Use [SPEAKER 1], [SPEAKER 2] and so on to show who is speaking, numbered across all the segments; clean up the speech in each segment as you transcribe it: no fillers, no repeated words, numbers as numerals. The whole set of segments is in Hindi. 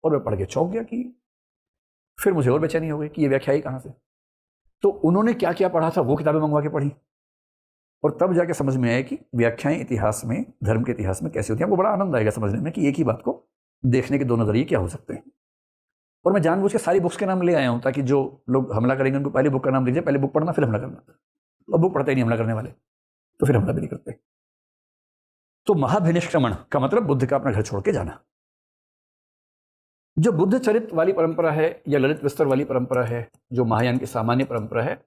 [SPEAKER 1] और मैं पढ़ के चौंक गया कि फिर मुझे और बेचैनी हो गई कि ये व्याख्या ही कहाँ से। तो उन्होंने क्या क्या पढ़ा था वो किताबें मंगवा के पढ़ी, और तब जाके समझ में आया कि व्याख्याएं इतिहास में, धर्म के इतिहास में कैसे होती हैं। आपको बड़ा आनंद आएगा समझने में कि एक ही बात को देखने के दो नजरिए क्या हो सकते हैं। और मैं जानबूझ के सारी बुक्स के नाम ले आया हूं ताकि जो लोग हमला करेंगे उनको पहले बुक का नाम दीजिए, पहले बुक पढ़ना फिर हमला करना। अब बुक पढ़ते ही नहीं हमला करने वाले, तो फिर हमला भी नहीं करते। तो महाभिनिष्क्रमण का मतलब बुद्ध का अपना घर छोड़ के जाना। जो बुद्ध चरित वाली परंपरा है या ललित विस्तर वाली परंपरा है, जो महायान की सामान्य परंपरा है,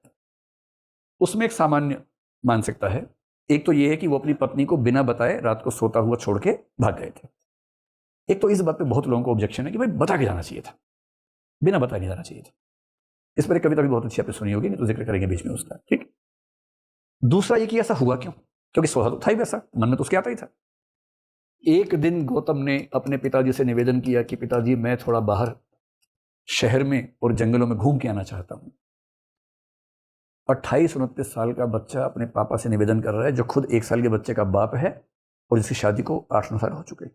[SPEAKER 1] उसमें एक सामान्य मानसिकता है। एक तो यह है कि वो अपनी पत्नी को बिना बताए रात को सोता हुआ छोड़ के भाग गए थे। एक तो इस बात पे बहुत लोगों को ऑब्जेक्शन है कि भाई बता के जाना चाहिए था, बिना बताए नहीं जाना चाहिए था। इस पर एक कविता भी बहुत अच्छी आपने सुनी होगी, नहीं तो जिक्र करेंगे बीच में उसका, ठीक। दूसरा ये कि ऐसा हुआ क्यों, क्योंकि सोचा तो था ही वैसा, मन में तो उसके आता ही था। एक दिन गौतम ने अपने पिताजी से निवेदन किया कि पिताजी मैं थोड़ा बाहर शहर में और जंगलों में घूम के आना चाहता हूं। 28-29 साल का बच्चा अपने पापा से निवेदन कर रहा है, जो खुद 1 साल के बच्चे का बाप है और जिसकी शादी को 8-9 साल हो चुके।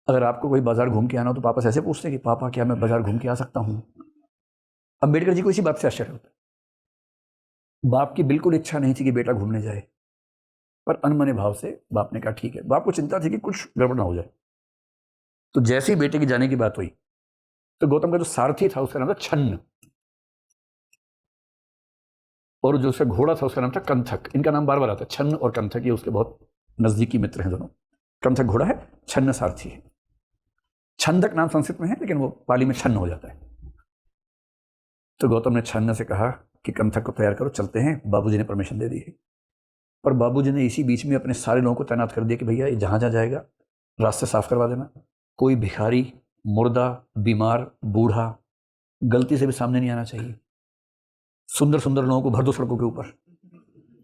[SPEAKER 1] अगर आपको कोई बाजार घूम के आना हो तो पापा से ऐसे पूछते हैं कि पापा क्या मैं बाजार घूम के आ सकता हूं। अम्बेडकर जी को इसी बात से आश्चर्य होता है। बाप की बिल्कुल इच्छा नहीं थी कि बेटा घूमने जाए, पर अनमने भाव से बाप ने कहा ठीक है। बाप को चिंता थी कि कुछ गड़बड़ ना हो जाए। तो जैसे ही बेटे के जाने की बात हुई तो गौतम का जो सारथी था उसका नाम था छन्न, और जो उसका घोड़ा था उसका नाम था कंथक। इनका नाम बार बार आता है, छन्न और कंथक, ये उसके बहुत नजदीकी मित्र हैं दोनों। कंथक घोड़ा है, छन्न सारथी है। छंदक नाम संस्कृत में है लेकिन वो पाली में छन्न हो जाता है। तो गौतम ने छन्न से कहा कि कंथक को तैयार करो, चलते हैं। बाबूजी ने परमिशन दे दी है। पर बाबूजी ने इसी बीच में अपने सारे लोगों को तैनात कर दिया कि भैया ये जहां जहां जाएगा रास्ते साफ करवा देना। कोई भिखारी, मुर्दा, बीमार, बूढ़ा गलती से भी सामने नहीं आना चाहिए। सुंदर सुंदर लोगों को भर दो सड़कों के ऊपर,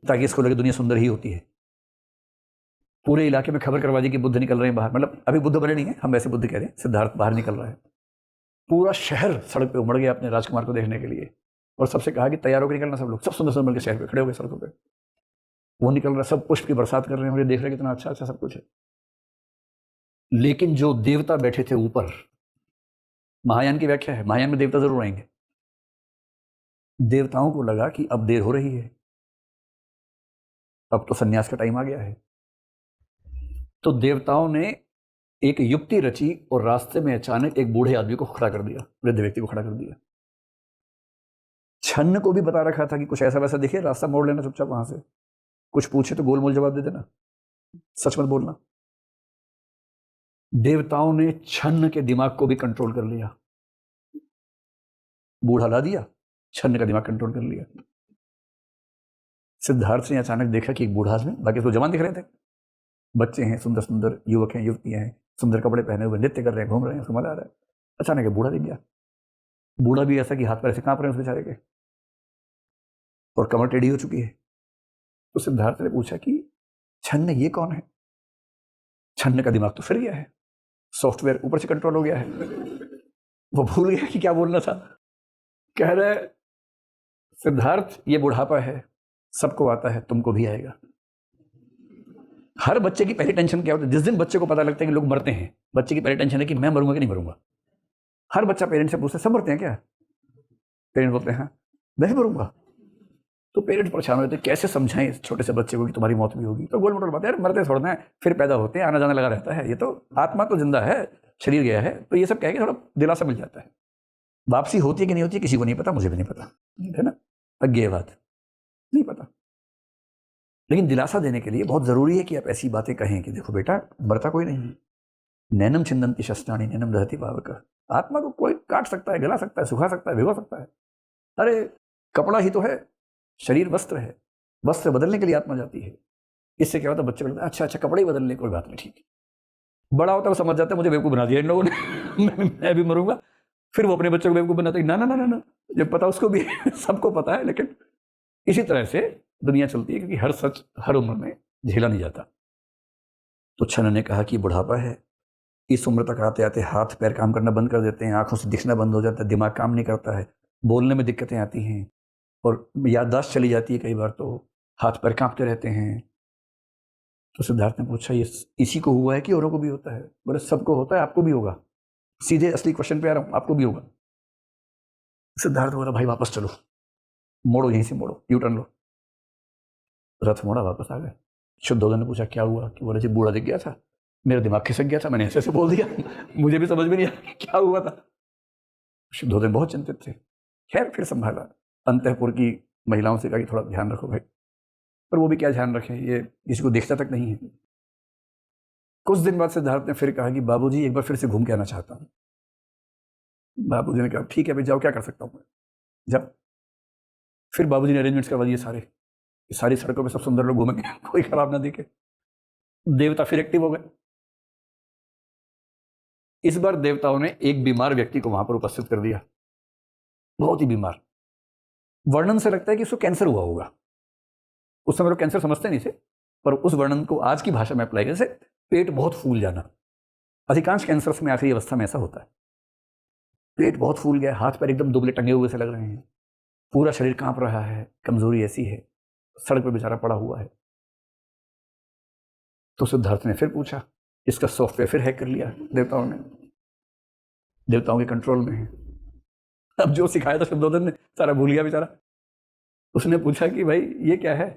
[SPEAKER 1] ताकि इसको लगे दुनिया सुंदर ही होती है। पूरे इलाके में खबर करवा दी कि बुद्ध निकल रहे हैं बाहर। मतलब अभी बुद्ध बने नहीं है, हम वैसे बुद्ध कह रहे हैं, सिद्धार्थ बाहर निकल रहा है। पूरा शहर सड़क पे उमड़ गया अपने राजकुमार को देखने के लिए, और सबसे कहा कि तैयार होकर निकलना। सब लोग, सब सुंदर सुंदर के शहर पे खड़े हो गए सड़कों पे। वो निकल रहा, सब पुष्प की बरसात कर रहे हैं, मुझे देख रहे कितना अच्छा अच्छा सब कुछ है। लेकिन जो देवता बैठे थे ऊपर, महायान की व्याख्या है, महायान में देवता जरूर आएंगे। देवताओं को लगा कि अब देर हो रही है, अब तो सन्यास का टाइम आ गया है। तो देवताओं ने एक युक्ति रची और रास्ते में अचानक एक बूढ़े आदमी को खड़ा कर दिया, वृद्ध व्यक्ति को खड़ा कर दिया। छन्न को भी बता रखा था कि कुछ ऐसा वैसा दिखे रास्ता मोड़ लेना चुपचाप, वहां से कुछ पूछे तो गोलमोल जवाब दे देना, सच मत बोलना। देवताओं ने छन्न के दिमाग को भी कंट्रोल कर लिया। बूढ़ा ला दिया, छन्न का दिमाग कंट्रोल कर लिया। सिद्धार्थ ने अचानक देखा कि एक बूढ़ा आदमी, बाकी तो जवान दिख रहे थे, बच्चे हैं, सुंदर सुंदर युवक हैं, युवतियां हैं, सुंदर कपड़े पहने हुए नृत्य कर रहे हैं, घूम रहे हैं, उसको मजा आ रहा है। अचानक बूढ़ा दिख गया। बूढ़ा भी ऐसा कि हाथ पैर ऐसे कांप रहे हैं उस बेचारे के, और कमर टेढ़ी हो चुकी है। तो सिद्धार्थ ने पूछा कि छन्न ये कौन है? छन्न का दिमाग तो फिर गया है, सॉफ्टवेयर ऊपर से कंट्रोल हो गया है, वो भूल गया कि क्या बोलना था। कह रहे सिद्धार्थ ये बुढ़ापा है, सबको आता है, तुमको भी आएगा। हर बच्चे की पहली टेंशन क्या होती है? जिस दिन बच्चे को पता लगता है कि लोग मरते हैं, बच्चे की पहली टेंशन है कि मैं मरूंगा कि नहीं मरूंगा। हर बच्चा पेरेंट्स से पूछता है सब मरते हैं क्या? पेरेंट्स बोलते हैं हाँ, मैं भी मरूंगा। तो पेरेंट्स परेशान होते हैं, कैसे समझाएं इस छोटे से बच्चे को कि तुम्हारी मौत भी होगी। तो गोल मोटल बात है यार, मरते छोड़ना है, फिर पैदा होते हैं, आना जाना लगा रहता है, ये तो आत्मा तो जिंदा है, शरीर गया है। तो ये सब कह के थोड़ा दिलासा मिल जाता है। वापसी होती है कि नहीं होती है किसी को नहीं पता, मुझे भी नहीं पता, है ना, अज्ञेय बात, नहीं पता। लेकिन दिलासा देने के लिए बहुत जरूरी है कि आप ऐसी बातें कहें कि देखो बेटा, मरता कोई नहीं है। नैनम छिंदंती शस्त्राणी नैनम दहती पावक। आत्मा को कोई काट सकता है, गला सकता है, सुखा सकता है, भिगो सकता है। अरे कपड़ा ही तो है, शरीर वस्त्र है, वस्त्र बदलने के लिए आत्मा जाती है। इससे क्या होता है, बच्चे बोलते हैं अच्छा अच्छा कपड़े ही बदलने, कोई बात नहीं, ठीक। बड़ा होता है वो समझ जाता है मुझे बेवकूफ बना दिया इन लोगों ने मैं भी मरूंगा। फिर वो अपने बच्चों को बेवकूफ बनाते हैं, ना ना ना ना ना, जब पता उसको भी सबको पता है। लेकिन इसी तरह से दुनिया चलती है, क्योंकि हर सच हर उम्र में झेला नहीं जाता। तो छन्न ने कहा कि बुढ़ापा है, इस उम्र तक आते आते हाथ पैर काम करना बंद कर देते हैं, आंखों से दिखना बंद हो जाता है, दिमाग काम नहीं करता है, बोलने में दिक्कतें आती हैं, और याददाश्त चली जाती है, कई बार तो हाथ पैर कांपते रहते हैं। तो सिद्धार्थ ने पूछा ये इसी को हुआ है कि औरों को भी होता है? बोले सबको होता है, आपको भी होगा। सीधे असली क्वेश्चन पे आ रहा हूं, आपको भी होगा। सिद्धार्थ बोला भाई वापस चलो, मोड़ो, यहीं से मोड़ो, यू टर्न लो। रथ मोड़ा, वापस आ गए। शुद्धोधन ने पूछा क्या हुआ? कि बोले जी बूढ़ा दिख गया था, मेरा दिमाग खिसक गया था, मैंने ऐसे ऐसे बोल दिया, मुझे भी समझ में नहीं आया क्या हुआ था। शुद्धोधन बहुत चिंतित थे। खैर फिर संभाला, अंतःपुर की महिलाओं से कहा कि थोड़ा ध्यान रखो भाई, पर वो भी क्या ध्यान रखें, ये किसी को देखता तक नहीं है। कुछ दिन बाद सिद्धार्थ ने फिर कहा कि बाबूजी एक बार फिर से घूम के आना चाहता हूँ। बाबूजी ने कहा ठीक है भाई जाओ, क्या कर सकता हूँ मैं, जाओ। फिर बाबूजी ने अरेंजमेंट्स करवा दिए सारे, सारी सड़कों पे सब सुंदर लोग घूमेंगे, कोई खराब ना दिखे। देवता फिर एक्टिव हो गए। इस बार देवताओं ने एक बीमार व्यक्ति को वहां पर उपस्थित कर दिया, बहुत ही बीमार। वर्णन से लगता है कि उसको कैंसर हुआ होगा। उस समय लोग कैंसर समझते नहीं थे, पर उस वर्णन को आज की भाषा में अप्लाई करने से पेट बहुत फूल जाना, अधिकांश कैंसर्स में आखिरी अवस्था में ऐसा होता है। पेट बहुत फूल गया, हाथ पैर एकदम दुबले टंगे हुए से लग रहे हैं, पूरा शरीर कांप रहा है, कमजोरी ऐसी है, सड़क पर बेचारा पड़ा हुआ है। तो सिद्धार्थ ने फिर पूछा, इसका सॉफ्टवेयर फिर हैक कर लिया देवताओं ने, देवताओं के कंट्रोल में है। अब जो सिखाया था शुद्धोधन ने सारा भूल गया बेचारा। उसने पूछा कि भाई ये क्या है?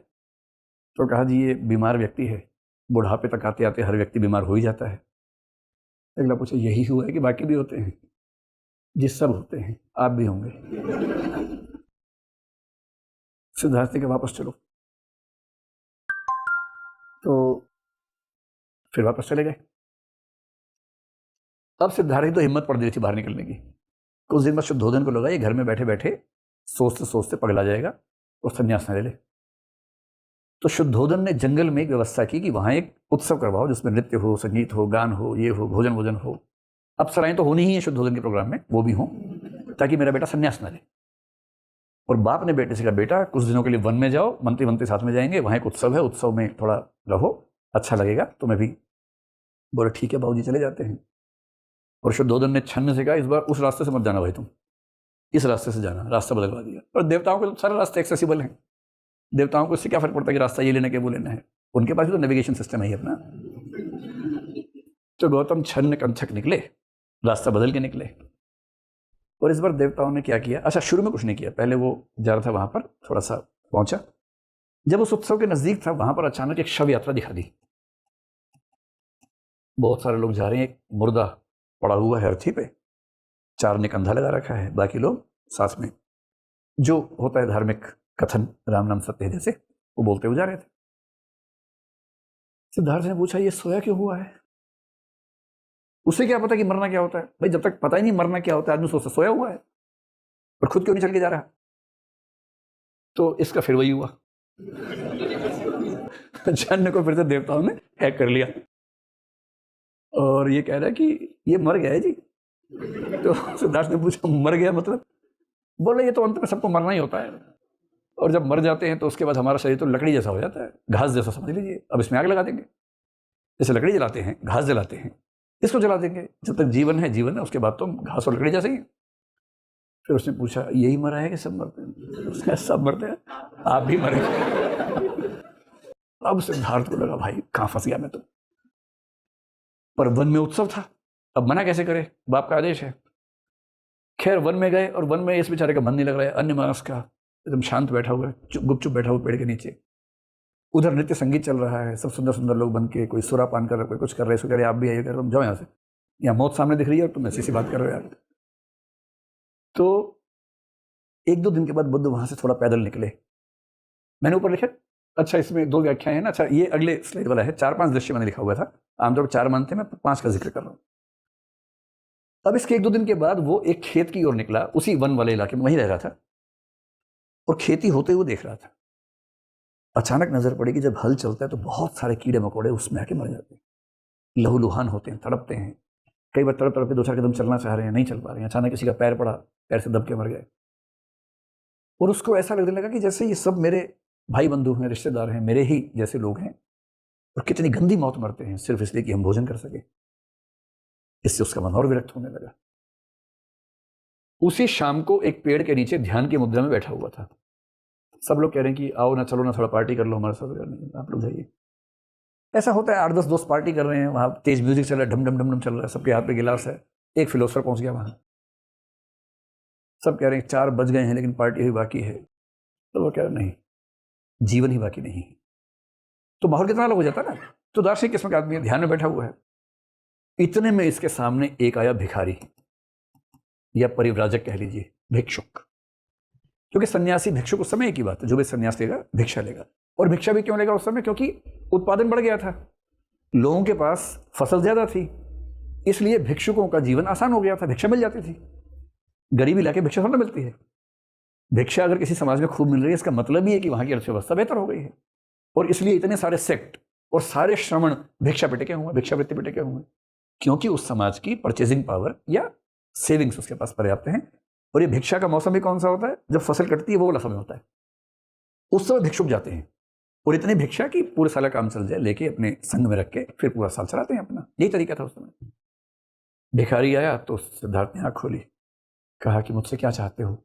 [SPEAKER 1] तो कहा जी ये बीमार व्यक्ति है, बुढ़ापे तक आते आते हर व्यक्ति बीमार हो ही जाता है। अगला पूछा यही हुआ है कि बाकी भी होते हैं? जी सब होते हैं, आप भी होंगे। सिद्धार्थ ने कहा वापस चलो। तो फिर वापस चले गए। अब सिद्धार्थ की तो हिम्मत पड़ गई थी बाहर निकलने की। कुछ दिन बाद शुद्धोधन को लगा ये घर में बैठे बैठे सोचते सोचते पगला जाएगा और संन्यास न ले ले। तो शुद्धोधन ने जंगल में एक व्यवस्था की कि वहां एक उत्सव करवाओ जिसमें नृत्य हो, संगीत हो, गान हो, ये हो, भोजन भोजन हो। अप्सराएं तो होनी ही है शुद्धोधन के प्रोग्राम में, वो भी हों, ताकि मेरा बेटा संन्यास न ले। और बाप ने बेटे से कहा बेटा कुछ दिनों के लिए वन में जाओ, मंत्री मंत्री साथ में जाएंगे, वहां एक उत्सव है, उत्सव में थोड़ा रहो, अच्छा लगेगा तुम्हें भी। बोले ठीक है बाबूजी चले जाते हैं। और शुद्धोधन ने छन्न से कहा इस बार उस रास्ते से मत जाना भाई, तुम इस रास्ते से जाना, रास्ता बदलवा दिया। और देवताओं के सारे रास्ते एक्सेसिबल हैं, देवताओं को इससे क्या फर्क पड़ता है कि रास्ता ये लेना क्या वो लेना है, उनके पास भी तो नेविगेशन सिस्टम है ही अपना। तो गौतम छन्न कंचक निकले, रास्ता बदल के निकले। और इस बार देवताओं ने क्या किया, अच्छा शुरू में कुछ नहीं किया, पहले वो जा रहा था वहां पर, थोड़ा सा पहुंचा, जब उस उत्सव के नजदीक था वहां पर अचानक एक शव यात्रा दिखा दी। बहुत सारे लोग जा रहे हैं, एक मुर्दा पड़ा हुआ है अर्थी पे, चार ने कंधा लगा रखा है, बाकी लोग साथ में जो होता है धार्मिक कथन राम नाम सत्य जैसे वो बोलते हुए जा रहे थे। सिद्धार्थ ने पूछा ये सोया क्यों हुआ है? उसे क्या पता कि मरना क्या होता है? भाई जब तक पता ही नहीं मरना क्या होता है आदमी सोचता सोया हुआ है, और खुद क्यों नहीं चल के जा रहा? तो इसका फिर वही हुआ। छन्न को फिर से देवताओं ने हैक कर लिया और ये कह रहा है कि ये मर गया है जी। तो सिद्धार्थ ने पूछा मर गया मतलब? बोले ये तो अंत में सबको मरना ही होता है, और जब मर जाते हैं तो उसके बाद हमारा शरीर तो लकड़ी जैसा हो जाता है, घास जैसा समझ लीजिए। अब इसमें आग लगा देंगे, जैसे लकड़ी जलाते हैं, घास जलाते हैं, इसको जला देंगे। जब तक जीवन है जीवन है, उसके बाद तो घास और लकड़ी जैसे ही। फिर उसने पूछा यही मरा है कि सब मरते हैं? उसने सब मरते हैं, आप भी मरे। अब सिद्धार्थ को लगा भाई कहां फंस गया मैं तो। पर वन में उत्सव था, अब मना कैसे करे, बाप का आदेश है। खैर वन में गए, और वन में इस बेचारे का मन नहीं लग रहा है, अन्य मानस का, एकदम शांत बैठा हुआ है, गुपचुप बैठा हुआ पेड़ के नीचे। उधर नृत्य संगीत चल रहा है, सब सुंदर सुंदर लोग बन के, कोई सुरा पान कर रहा है, कोई कुछ कर रहे हैं। इसको कह रहे आप भी आइए, तुम जाओ यहाँ से, यहाँ मौत सामने दिख रही है और तुम ऐसी सी बात कर रहे हो यार। तो एक दो दिन के बाद बुद्ध वहां से थोड़ा पैदल निकले। मैंने ऊपर लिखा, अच्छा इसमें दो व्याख्याएं हैं ना, अच्छा ये अगले स्लाइड वाला है, 4-5 दृश्य मैंने लिखा हुआ था, आमतौर पर 4 मानते हैं, मैं 5 का जिक्र कर रहा हूँ। अब इसके एक दो दिन के बाद वो एक खेत की ओर निकला, उसी वन वाले इलाके में वहीं रह रहा था, और खेती होते हुए देख रहा था। अचानक नजर पड़ी कि जब हल चलता है तो बहुत सारे कीड़े मकोड़े उसमें आके मर जाते हैं, लहूलुहान होते हैं, तड़पते हैं। कई बार तड़प तड़प के 2-4 कदम चलना चाह रहे हैं, नहीं चल पा रहे हैं, अचानक किसी का पैर पड़ा, पैर से दब के मर गए। और उसको ऐसा लगने लगा कि जैसे ये सब मेरे भाई बंधु हैं, रिश्तेदार हैं, मेरे ही जैसे लोग हैं, और कितनी गंदी मौत मरते हैं सिर्फ इसलिए कि हम भोजन कर सके। इससे उसका मन और विरक्त होने लगा। उसी शाम को एक पेड़ के नीचे ध्यान की मुद्रा में बैठा हुआ था। सब लोग कह रहे हैं कि आओ ना, चलो ना, थोड़ा पार्टी कर लो हमारे साथ। नहीं, आप लोग जाइए। ऐसा होता है, 8-10 दोस्त पार्टी कर रहे हैं, वहाँ तेज म्यूजिक चल रहा है, ढम ढम ढम ढम चल रहा है, सबके हाथ पे गिलास है, एक फिलोसफर पहुंच गया वहां, सब कह रहे हैं 4 बज गए हैं लेकिन पार्टी अभी बाकी है, तो वो कह रहे नहीं, जीवन ही बाकी नहीं है। तो माहौल कितना अलग हो जाता है ना। तो दार्शनिक किस्म का आदमी ध्यान में बैठा हुआ है, इतने में इसके सामने एक आया भिखारी या परिव्राजक कह लीजिए, भिक्षुक। क्योंकि सन्यासी भिक्षुक उस समय की बात है, जो भी सन्यास लेगा भिक्षा लेगा। और भिक्षा भी क्यों लेगा उस समय? क्योंकि उत्पादन बढ़ गया था, लोगों के पास फसल ज्यादा थी, इसलिए भिक्षुकों का जीवन आसान हो गया था, भिक्षा मिल जाती थी। गरीबी लाके भिक्षा थोड़ा मिलती है। भिक्षा अगर किसी समाज में खूब मिल रही है, इसका मतलब ही है कि वहां की अर्थव्यवस्था बेहतर हो गई है। और इसलिए इतने सारे सेक्ट और सारे श्रमण भिक्षा पे टिके हुए, भिक्षावृत्ति पे टिके हुए, क्योंकि उस समाज की परचेजिंग पावर या सेविंग्स उसके पास पर्याप्त हैं। और ये भिक्षा का मौसम भी कौन सा होता है? जब फसल कटती है, वो वाला समय होता है, उस समय भिक्षुक जाते हैं। और इतनी भिक्षा कि पूरे साल का काम चल जाए, लेके अपने संग में रख के फिर पूरा साल चलाते हैं अपना। यही तरीका था उस समय। भिखारी आया तो सिद्धार्थ ने आंख खोली, कहा कि मुझसे क्या चाहते हो?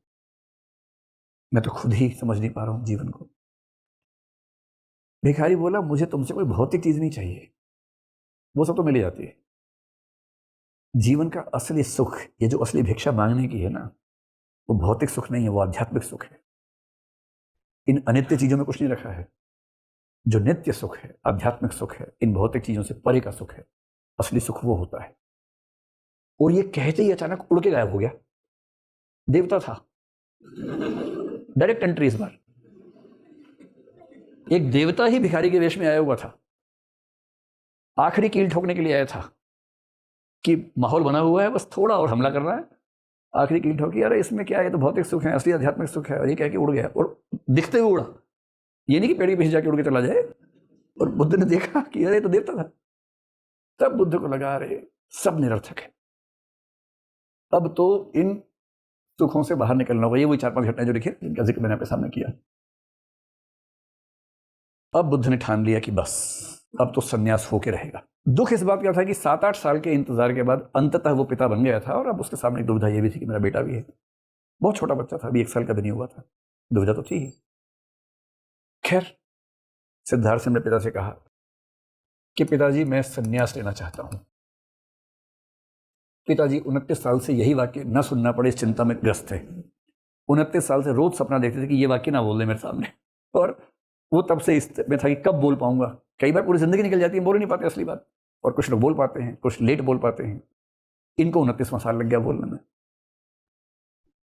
[SPEAKER 1] मैं तो खुद ही समझ नहीं पा रहा हूं जीवन को। भिखारी बोला, मुझे तुमसे कोई भौतिक चीज नहीं चाहिए, वो सब तो मिल ही जाती है। जीवन का असली सुख, ये जो असली भिक्षा मांगने की है ना, वो भौतिक सुख नहीं है, वो आध्यात्मिक सुख है। इन अनित्य चीजों में कुछ नहीं रखा है। जो नित्य सुख है, आध्यात्मिक सुख है, इन भौतिक चीजों से परे का सुख है, असली सुख वो होता है। और ये कहते ही अचानक उड़ के गायब हो गया। देवता था, डायरेक्ट एंट्री इस बार। एक देवता ही भिखारी के वेश में आया हुआ था, आखिरी कील ठोकने के लिए आया था कि माहौल बना हुआ है, बस थोड़ा और हमला कर रहा है। आखिरी कील ठोकी, अरे इसमें क्या है, ये तो भौतिक सुख है, असली आध्यात्मिक सुख है। और ये कह के उड़ गया, और दिखते हुए उड़ा, ये नहीं कि पेड़ी पीछे जाके उड़ के चला जाए। और बुद्ध ने देखा कि अरे तो देवता था। तब बुद्ध को लगा, अरे सब निरर्थक है, अब तो इन सुखों से बाहर निकलना होगा। ये वही 4-5 घटनाएं जो लिखी, जिनका जिक्र मैंने आपके सामने किया। अब बुद्ध ने ठान लिया कि बस अब तो सन्यास होके रहेगा। दुख इस बात का था कि 7-8 साल के इंतजार के बाद अंततः वो पिता बन गया था। और अब उसके सामने दुविधा ये भी थी कि मेरा बेटा भी है, बहुत छोटा बच्चा था, अभी 1 साल का भी नहीं हुआ था। दुविधा तो थी ही। खैर, सिद्धार्थ ने अपने पिता से कहा कि पिताजी मैं सन्यास लेना चाहता हूं। पिताजी 29 साल से यही वाक्य न सुनना पड़े इस चिंता में ग्रस्त थे। 29 साल से रोज सपना देखते थे कि ये वाक्य ना बोल दे मेरे सामने। और वो तब से इस में था कि कब बोल पाऊंगा। कई बार पूरी जिंदगी निकल जाती है, बोल ही नहीं पाते असली बात। और कुछ लोग बोल पाते हैं, कुछ लेट बोल पाते हैं। इनको 29वां साल लग गया बोलने में।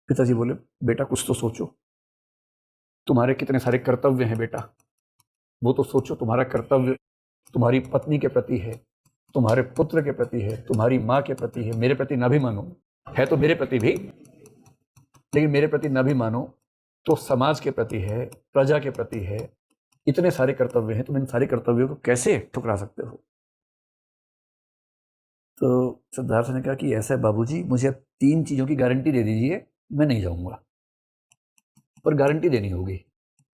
[SPEAKER 1] पिताजी बोले, बेटा कुछ तो सोचो, तुम्हारे कितने सारे कर्तव्य हैं बेटा, वो तो सोचो। तुम्हारा कर्तव्य तुम्हारी पत्नी के प्रति है, तुम्हारे पुत्र के प्रति है, तुम्हारी माँ के प्रति है। मेरे प्रति ना भी मानो, है तो मेरे प्रति भी, लेकिन मेरे प्रति ना भी मानो तो समाज के प्रति है, प्रजा के प्रति है। इतने सारे कर्तव्य हैं, तुम इन सारे कर्तव्यों को कैसे ठुकरा सकते हो? तो सिद्धार्थ ने कहा कि ऐसा है बाबूजी, मुझे अब 3 चीजों की गारंटी दे दीजिए, मैं नहीं जाऊंगा, पर गारंटी देनी होगी।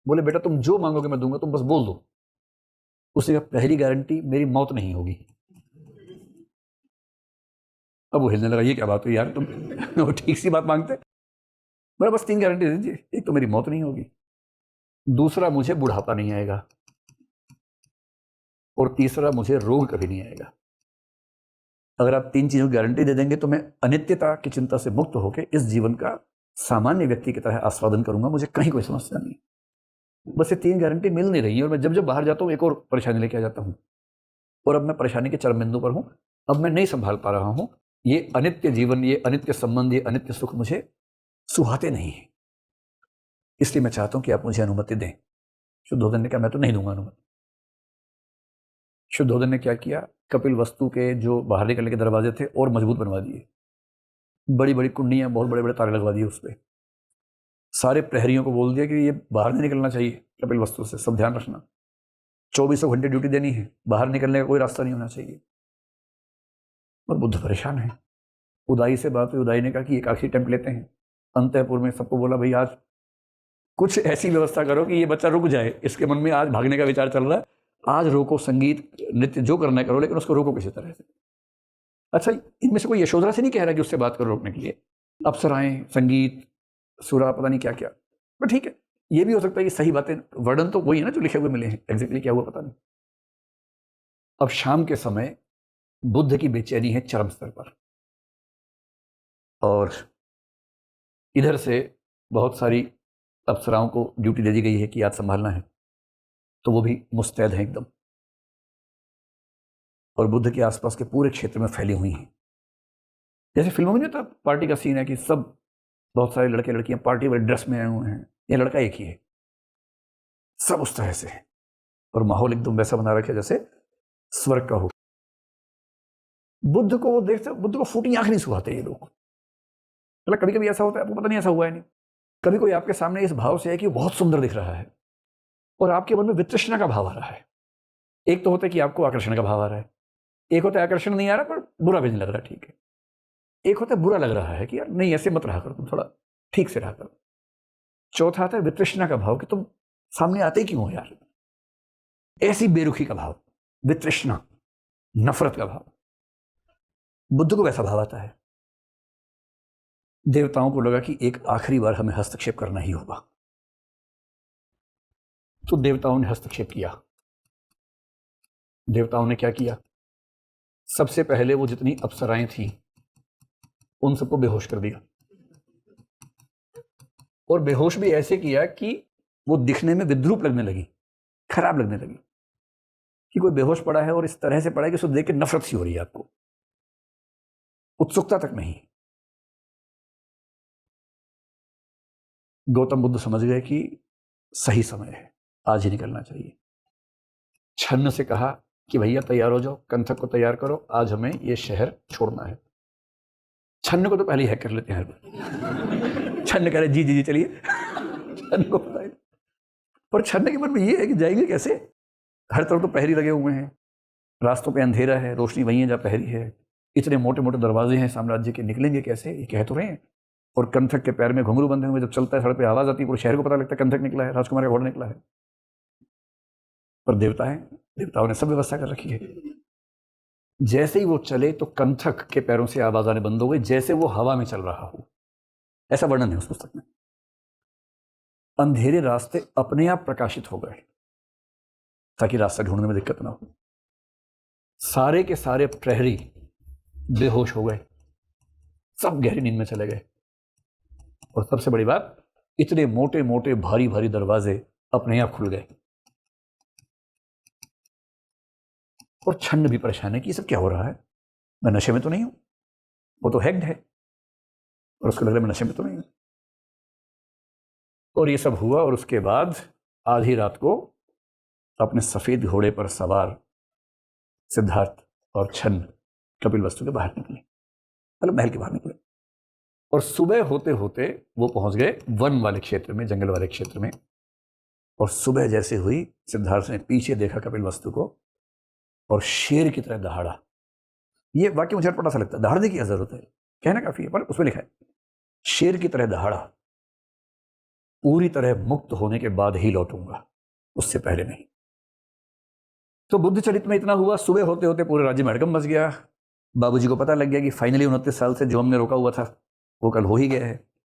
[SPEAKER 1] बोले, बेटा तुम जो मांगोगे मैं दूंगा, तुम बस बोल दो। उसने कहा, पहली गारंटी, मेरी मौत नहीं होगी। अब वो हिलने लगा, ये क्या बात हुई यार, तुम ठीक सी बात मांगते। मेरा बस 3 गारंटी दे दीजिए, एक तो मेरी मौत नहीं होगी, दूसरा मुझे बुढ़ापा नहीं आएगा, और तीसरा मुझे रोग कभी नहीं आएगा। अगर आप 3 चीजों की गारंटी दे देंगे तो मैं अनित्यता की चिंता से मुक्त होकर इस जीवन का सामान्य व्यक्ति की तरह आस्वादन करूंगा, मुझे कहीं कोई समस्या नहीं। बस ये 3 गारंटी मिल नहीं रही है, और मैं जब जब बाहर जाता हूँ एक और परेशानी लेके आ जाता हूँ। और अब मैं परेशानी के चरम बिंदु पर हूँ, अब मैं नहीं संभाल पा रहा हूँ। ये अनित्य जीवन, ये अनित्य संबंध, ये अनित्य सुख मुझे सुहाते नहीं है। इसलिए मैं चाहता हूं कि आप मुझे अनुमति दें। शुद्धोधन ने कहा, मैं तो नहीं दूंगा अनुमति। शुद्धोधन ने क्या किया, कपिल वस्तु के जो बाहर निकलने के दरवाजे थे और मजबूत बनवा दिए, बड़ी बड़ी कुंडियां, बहुत बड़े बड़े तारे लगवा दिए उस पर। सारे प्रहरियों को बोल दिया कि ये बाहर नहीं निकलना चाहिए कपिल वस्तु से, सब ध्यान रखना, 24 घंटे ड्यूटी देनी है, बाहर निकलने का कोई रास्ता नहीं होना चाहिए। और बुद्ध परेशान है। उदाई से बात हुई, उदाई ने कहा कि एक आखिरी टेम्प लेते हैं। अंतःपुर में सबको बोला, भाई आज कुछ ऐसी व्यवस्था करो कि ये बच्चा रुक जाए, इसके मन में आज भागने का विचार चल रहा है, आज रोको, संगीत नृत्य जो करना है करो, लेकिन उसको रोको किसी तरह से। अच्छा, इनमें से कोई यशोधरा से नहीं कह रहा कि उससे बात करो रोकने के लिए, अप्सराएं, संगीत, सुरा, पता नहीं क्या क्या, पर ठीक है, ये भी हो सकता है कि सही बातें, वर्णन तो वही है ना जो लिखे हुए मिले हैं, एग्जैक्टली क्या हुआ पता नहीं। अब शाम के समय बुद्ध की बेचैनी है चरम स्तर पर। और इधर से बहुत सारी अप्सराओं को ड्यूटी दे दी गई है कि याद संभालना है, तो वो भी मुस्तैद हैं एकदम, और बुद्ध के आसपास के पूरे क्षेत्र में फैली हुई हैं। जैसे फिल्मों में नहीं होता पार्टी का सीन है कि सब बहुत सारे लड़के लड़कियां पार्टी वाले ड्रेस में आए हुए हैं, ये लड़का एक ही है, सब उस तरह से है, और माहौल एकदम वैसा बना रखा है जैसे स्वर्ग का हो। बुद्ध को वो देखते, बुद्ध को फूटी आंख नहीं सुहाते ये लोग। मतलब कभी कभी ऐसा होता है, आपको पता नहीं ऐसा हुआ है नहीं, कभी कोई आपके सामने इस भाव से है कि वो बहुत सुंदर दिख रहा है और आपके मन में वितृष्णा का भाव आ रहा है। एक तो होता है कि आपको आकर्षण का भाव आ रहा है, एक होता है आकर्षण नहीं आ रहा पर बुरा भी नहीं लग रहा, ठीक है। एक होता है बुरा लग रहा है कि यार नहीं ऐसे मत रहा करो, तुम थोड़ा ठीक से रहा करो। चौथा आता है वितृष्णा का भाव कि तुम सामने आते ही क्यों हो यार, ऐसी बेरुखी का भाव, वितृष्णा, नफरत का भाव। बुद्ध को वैसा भाव आता है। देवताओं को लगा कि एक आखिरी बार हमें हस्तक्षेप करना ही होगा, तो देवताओं ने हस्तक्षेप किया। देवताओं ने क्या किया? सबसे पहले वो जितनी अप्सराएं थीं उन सबको बेहोश कर दिया, और बेहोश भी ऐसे किया कि वो दिखने में विद्रूप लगने लगी, खराब लगने लगी, कि कोई बेहोश पड़ा है और इस तरह से पड़ा है कि उसको देख के नफरत सी हो रही है आपको, उत्सुकता तक नहीं। गौतम बुद्ध समझ गए कि सही समय है, आज ही निकलना चाहिए। छन्न से कहा कि भैया तैयार हो जाओ, कंथक को तैयार करो, आज हमें ये शहर छोड़ना है। छन्न को तो पहले ही हैक कर लेते हैं। छन्न कह रहे जी जी जी चलिए। छन्न को पता है, पर छन्न के मन में ये है कि जाएंगे कैसे, हर तरफ तो पहरी लगे हुए हैं, रास्तों पे अंधेरा है, रोशनी वही है जहाँ पहरी है, इतने मोटे मोटे दरवाजे हैं साम्राज्य के, निकलेंगे कैसे, ये कह तो रहे हैं। और कंथक के पैर में घुंघरू बंधे हुए, जब चलता है सड़क पे आवाज आती है, पूरे शहर को पता लगता है कंथक निकला है, राजकुमार का घोड़ा निकला है। पर देवता है, देवताओं ने सब व्यवस्था कर रखी है। जैसे ही वो चले तो कंथक के पैरों से आवाज आने बंद हो गई, जैसे वो हवा में चल रहा हो, ऐसा वर्णन है उस पुस्तक में। अंधेरे रास्ते अपने आप प्रकाशित हो गए ताकि रास्ता ढूंढने में दिक्कत ना हो। सारे के सारे प्रहरी बेहोश हो गए, सब गहरी नींद में चले गए। और सबसे बड़ी बात, इतने मोटे मोटे भारी भारी दरवाजे अपने आप खुल गए। और छन्न भी परेशान है कि ये सब क्या हो रहा है, मैं नशे में तो नहीं हूं। वो तो हैक्ड है और उसको लग रहा है मैं नशे में तो नहीं हूं। और ये सब हुआ, और उसके बाद आधी रात को अपने सफेद घोड़े पर सवार सिद्धार्थ और छन्न कपिलवस्तु के बाहर निकले, मतलब महल के बाहर निकले। और सुबह होते होते वो पहुंच गए वन वाले क्षेत्र में, जंगल वाले क्षेत्र में। और सुबह जैसे हुई, सिद्धार्थ ने पीछे देखा कपिलवस्तु को, और शेर की तरह दहाड़ा। ये वाक्य मुझे पता सा लगता है, दहाड़ने की क्या जरूरत है, कहना काफी है, पर उसमें लिखा है शेर की तरह दहाड़ा, पूरी तरह मुक्त होने के बाद ही लौटूंगा, उससे पहले नहीं। तो बुद्ध चरित्र में इतना हुआ, सुबह होते होते पूरे राज्य में हड़कंप मच गया। बाबूजी को पता लग गया कि फाइनली 29 साल से जो हमने रोका हुआ था वो कल हो ही गया है।